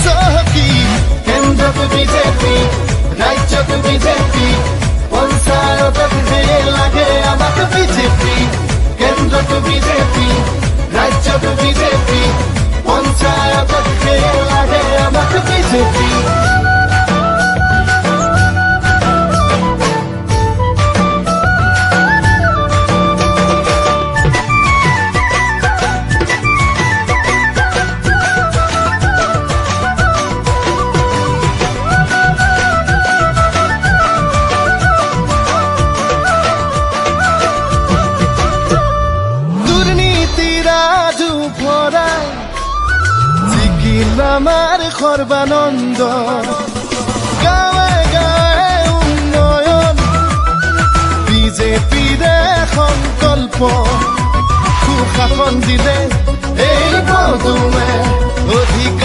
চহকী কেন্দ্ৰত বিজেপি ৰাজ্যত বিজেপি পঞ্চায়তত হে লাগে আমাক বিজেপি কেন্দ্ৰত বিজেপি ৰাজ্যত বিজেপি পঞ্চায়তত হে লাগে আমাক বিজেপি আমার সর্বানন্দ গাঁৱে গাঁৱে উন্নয়ন বিজেপিৰে সংকল্প সুশাসন দিলে এই পদুমে